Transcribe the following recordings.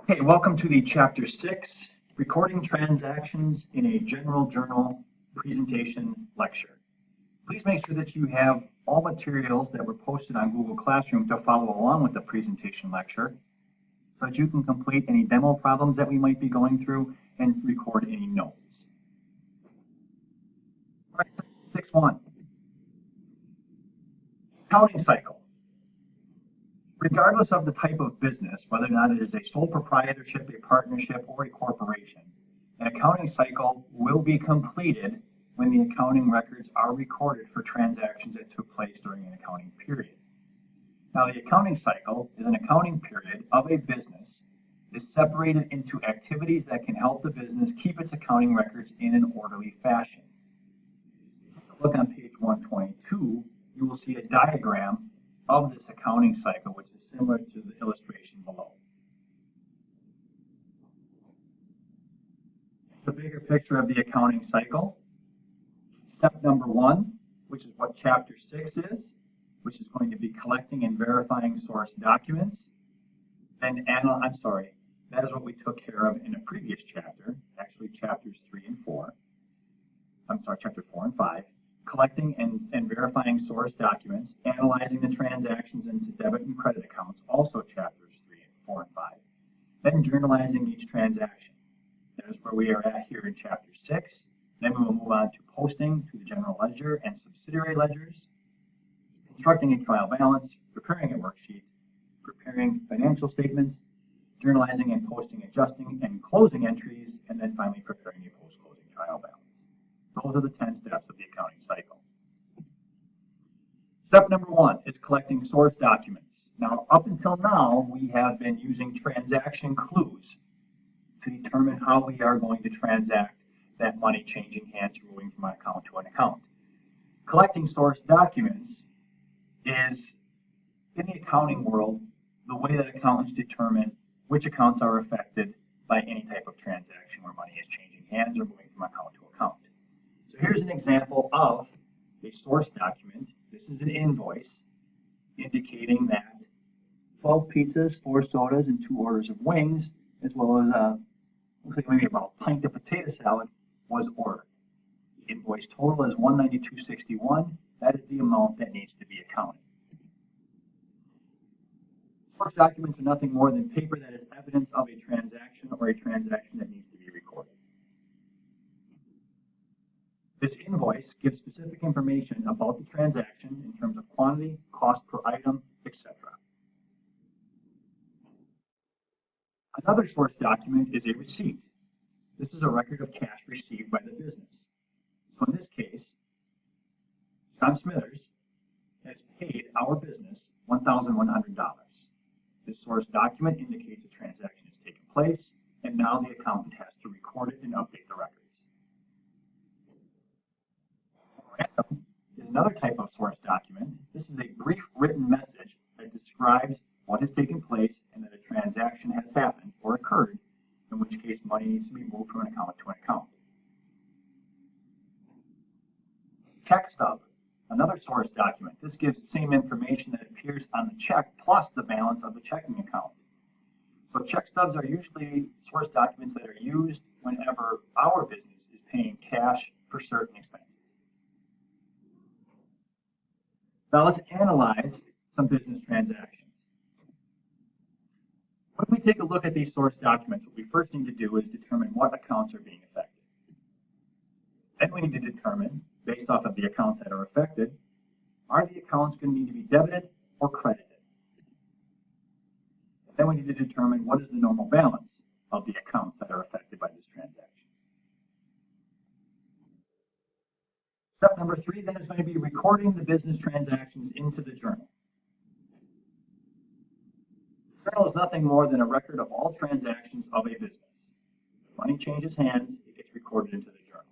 Okay, welcome to the Chapter 6, Recording Transactions in a General Journal Presentation Lecture. Please make sure that you have all materials that were posted on Google Classroom to follow along with the presentation lecture so that you can complete any demo problems that we might be going through and record any notes. All right, 6.1, accounting cycle. Regardless of the type of business, whether or not it is a sole proprietorship, a partnership, or a corporation, an accounting cycle will be completed when the accounting records are recorded for transactions that took place during an accounting period. Now, the accounting cycle is an accounting period of a business is separated into activities that can help the business keep its accounting records in an orderly fashion. If you look on page 122, you will see a diagram of this accounting cycle, which is similar to the illustration below. The bigger picture of the accounting cycle. Step number 1, which is what Chapter 6 is, which is going to be collecting and verifying source documents. Then that is what we took care of in a previous chapter, actually chapters 3 and 4. Chapter 4 and 5. Collecting and verifying source documents, analyzing the transactions into debit and credit accounts, also chapters 3 and 4 and 5. Then journalizing each transaction. That is where we are at here in chapter 6. Then we will move on to posting to the general ledger and subsidiary ledgers, constructing a trial balance, preparing a worksheet, preparing financial statements, journalizing and posting adjusting and closing entries, and then finally preparing a post-closing trial balance. Those are the 10 steps of the accounting cycle. Step number 1 is collecting source documents. Now, up until now, we have been using transaction clues to determine how we are going to transact that money changing hands or moving from an account to an account. Collecting source documents is, in the accounting world, the way that accountants determine which accounts are affected by any type of transaction where money is changing hands or moving from account to account. So here's an example of a source document. This is an invoice indicating that 12 pizzas, 4 sodas, and 2 orders of wings, as well as maybe about a pint of potato salad was ordered. The invoice total is $192.61. That is the amount that needs to be accounted. Source documents are nothing more than paper that is evidence of a transaction or a transaction that needs to be recorded. This invoice gives specific information about the transaction in terms of quantity, cost per item, etc. Another source document is a receipt. This is a record of cash received by the business. So in this case, John Smithers has paid our business $1,100. This source document indicates a transaction has taken place, and now the accountant has to record it and update the records. Memorandum is another type of source document. This is a brief written message that describes what has taken place and that a transaction has happened or occurred, in which case money needs to be moved from an account to an account. Check stub, another source document. This gives the same information that appears on the check plus the balance of the checking account. So check stubs are usually source documents that are used whenever our business is paying cash for certain expenses. Now let's analyze some business transactions. When we take a look at these source documents, what we first need to do is determine what accounts are being affected. Then we need to determine, based off of the accounts that are affected, are the accounts going to need to be debited or credited? And then we need to determine what is the normal balance of the accounts that are affected by this transaction. Step number 3 then is going to be recording the business transactions into the journal. The journal is nothing more than a record of all transactions of a business. When money changes hands, it gets recorded into the journal.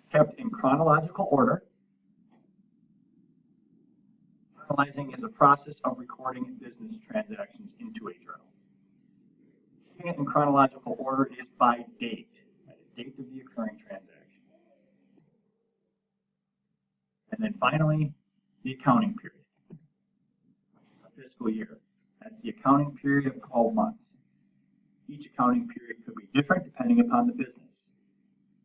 Kept in chronological order. Journalizing is a process of recording business transactions into a journal. Keeping it in chronological order is by date, by the date of the occurring transaction. And then finally, the accounting period. A fiscal year. That's the accounting period of 12 months. Each accounting period could be different depending upon the business.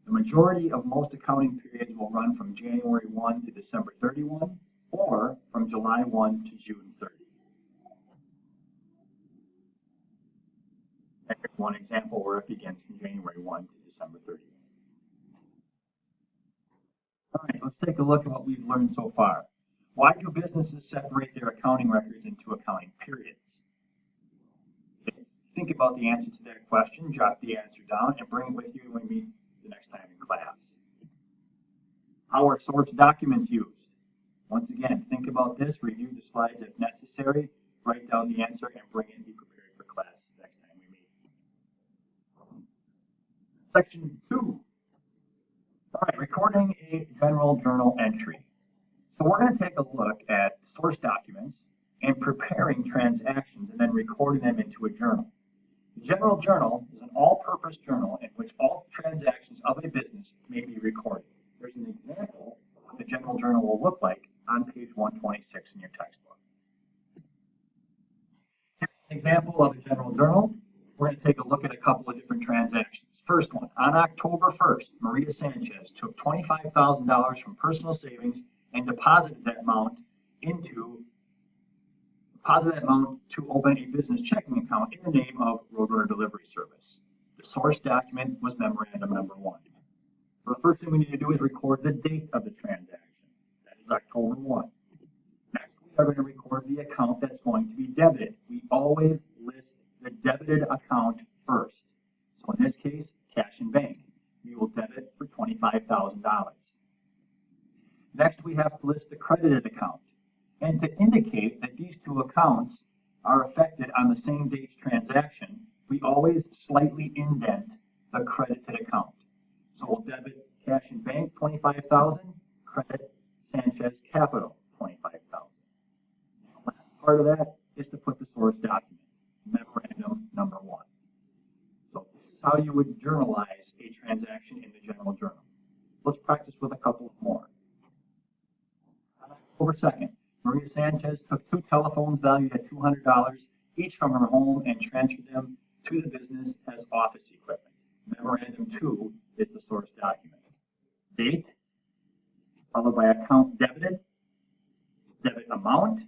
The majority of most accounting periods will run from January 1 to December 31 or from July 1 to June 30. Here's one example where it begins from January 1 to December 30. All right, let's take a look at what we've learned so far. Why do businesses separate their accounting records into accounting periods? Think about the answer to that question, jot the answer down, and bring it with you when we meet the next time in class. How are source documents used? Once again, think about this, review the slides if necessary, write down the answer, and bring it and be prepared for class next time we meet. Section 2. All right, recording a general journal entry. So we're going to take a look at source documents and preparing transactions and then recording them into a journal. The general journal is an all-purpose journal in which all transactions of a business may be recorded. There's an example of what the general journal will look like on page 126 in your textbook. Here's an example of a general journal. We're going to take a look at a couple of different transactions. First one, on October 1st, Maria Sanchez took $25,000 from personal savings and deposited that amount to open a business checking account in the name of Roadrunner Delivery Service. The source document was memorandum number 1. So the first thing we need to do is record the date of the transaction. That is October 1. Next, we are going to record the account that's going to be debited. We always list the debited account first. So in this case, cash and bank. We will debit for $25,000. Next, we have to list the credited account. And to indicate that these two accounts are affected on the same date's transaction, we always slightly indent the credited account. So we'll debit cash and bank $25,000, credit Sanchez Capital $25,000. The last part of that is to put the source document, memorandum number 1. So this is how you would journalize a transaction in the general journal. Let's practice with a couple more. On October 2nd, Maria Sanchez took 2 telephones valued at $200 each from her home and transferred them to the business as office equipment. Memorandum 2 is the source document. Date, followed by account debited, debit amount,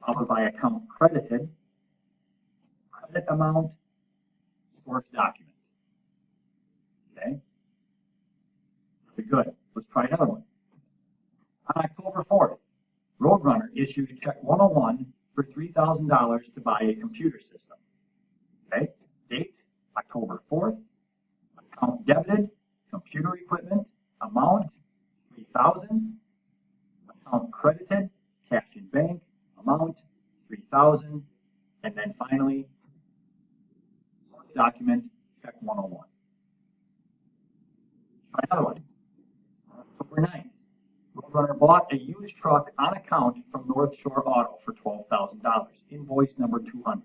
followed by account credited, credit amount, source document. Okay? Very good. Let's try another one. On October 4th, Roadrunner issued a check 101 for $3,000 to buy a computer system. Okay? Date, October 4th. Account debited, computer equipment, amount, $3,000. Account credited, cash in bank, amount, $3,000. And then finally, source document, check 101. Try another one. October 9th. Roadrunner bought a used truck on account from North Shore Auto for $12,000. Invoice number 200.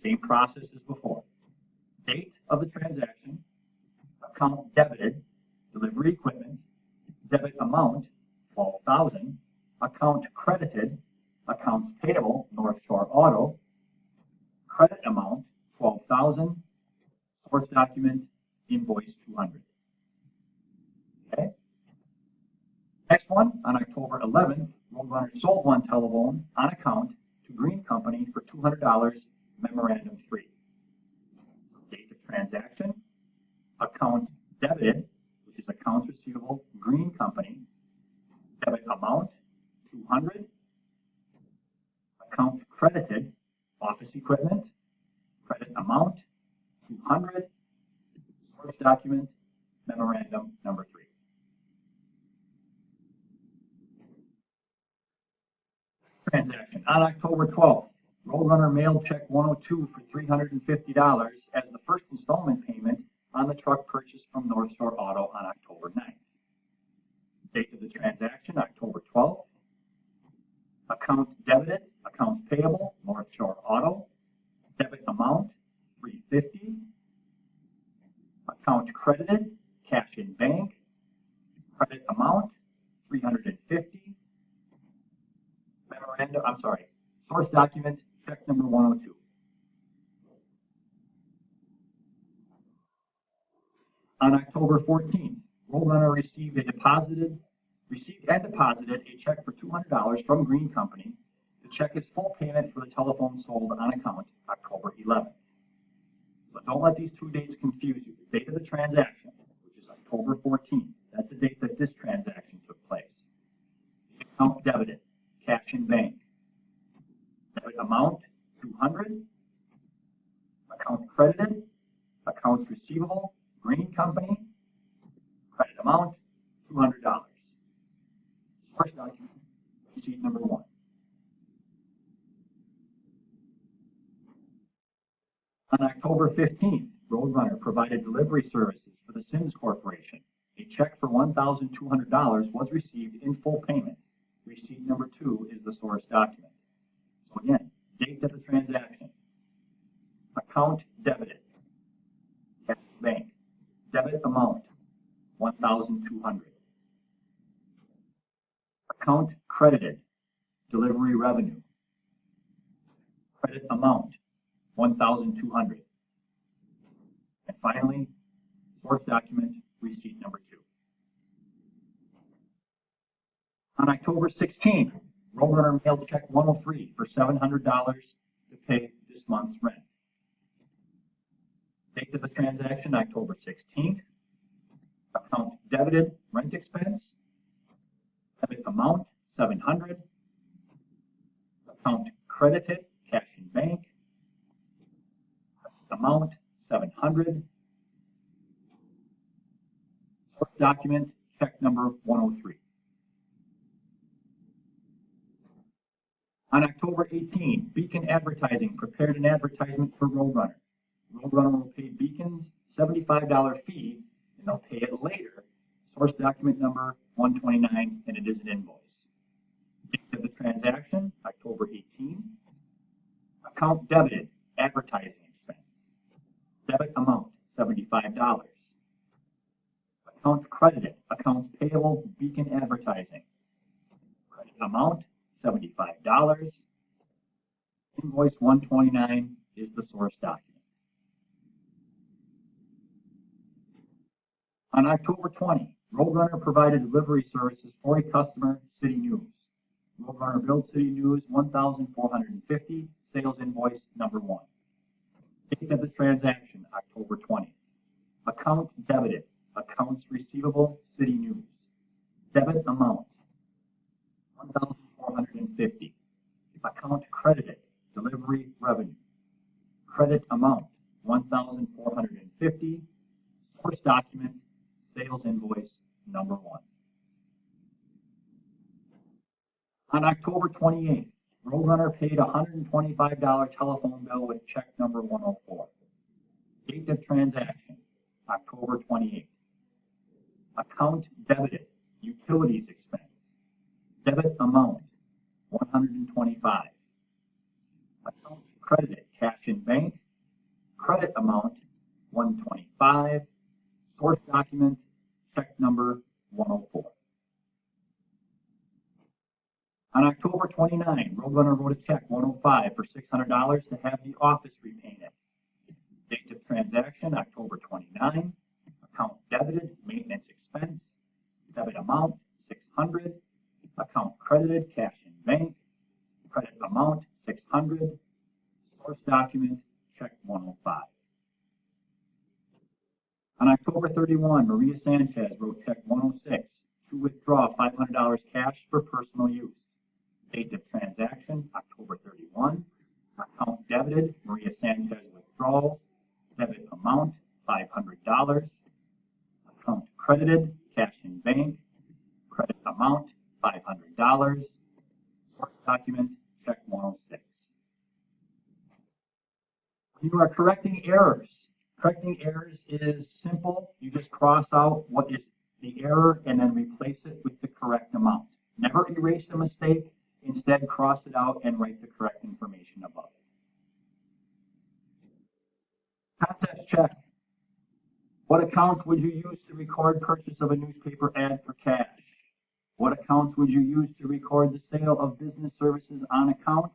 Same process as before. Date of the transaction, account debited, delivery equipment, debit amount, $12,000, account credited, accounts payable, North Shore Auto, credit amount, $12,000, source document, invoice 200. Okay. Next one, on October 11th, Roadrunner sold 1 telephone on account to Green Company for $200, memorandum 3. Date of transaction, account debited, which is accounts receivable, Green Company, debit amount, 200, account credited, office equipment, credit amount, 200, source document, memorandum number 3. Transaction. On October 12th, Roadrunner mailed check 102 for $350 as the first installment payment on the truck purchased from North Shore Auto on October 9th. Date of the transaction, October 12th. Account debited, accounts payable, North Shore Auto. Debit amount, $350. Account credited, cash in bank. Credit amount, $350. Source document, check number 102. On October 14th, Roadrunner received and deposited a check for $200 from Green Company. The check is full payment for the telephone sold on account October 11th. So don't let these two dates confuse you. The date of the transaction, which is October 14th, that's the date that this transaction took place. The account debited, cash in bank. Debit amount, 200. Account credited, accounts receivable, Green Company, credit amount, $200. Source document, receipt number 1. On October 15th, Roadrunner provided delivery services for the Sims Corporation. A check for $1,200 was received in full payment. Receipt number 2 is the source document. So again, date of the transaction. Account debited, cash bank. Debit amount, $1,200. Account credited, delivery revenue. Credit amount, $1,200. And finally, source document, receipt number 2. On October 16th, Roadrunner mailed check 103 for $700 to pay this month's rent. Date of the transaction, October 16th. Account debited, rent expense. Debit amount, $700. Account credited, cash in bank. Amount, $700. Source document, check number 103. On October 18, Beacon Advertising prepared an advertisement for Roadrunner. Roadrunner will pay Beacon's $75 fee, and they'll pay it later. Source document number 129, and it is an invoice. Date of the transaction, October 18. Account debited, advertising expense. Debit amount, $75. Account credited, accounts payable, Beacon Advertising. Credit amount, $75. Invoice 129 is the source document. On October 20, Roadrunner provided delivery services for a customer, City News. Roadrunner billed City News $1,450, sales invoice number 1. Date of the transaction, October 20. Account debited, accounts receivable, City News. Debit amount, $1,450. Account credited, delivery revenue. Credit amount, $1,450. Source document, sales invoice number 1. On October 28th, Roadrunner paid a $125 telephone bill with check number 104. Date of transaction, October 28th. Account debited, utilities expense. Debit amount, $125. Account credited, cash in bank. Credit amount, $125. Source document, check number 104. On October 29, Roadrunner wrote a check 105 for $600 to have the office repainted. Date of transaction, October 29. Account debited, maintenance expense. Debit amount, $600. Account credited, cash in bank. Credit amount, $600. Source document, check 105. On October 31, Maria Sanchez wrote check 106 to withdraw $500 cash for personal use. Date of transaction, October 31. Account debited, Maria Sanchez withdrawals. Debit amount, $500. Account credited, cash in bank. Credit amount, $500. Source document, check 106. When you are correcting errors is simple. You just cross out what is the error and then replace it with the correct amount. Never erase a mistake. Instead, cross it out and write the correct information above it. Context check. What accounts would you use to record purchase of a newspaper ad for cash? What accounts would you use to record the sale of business services on account?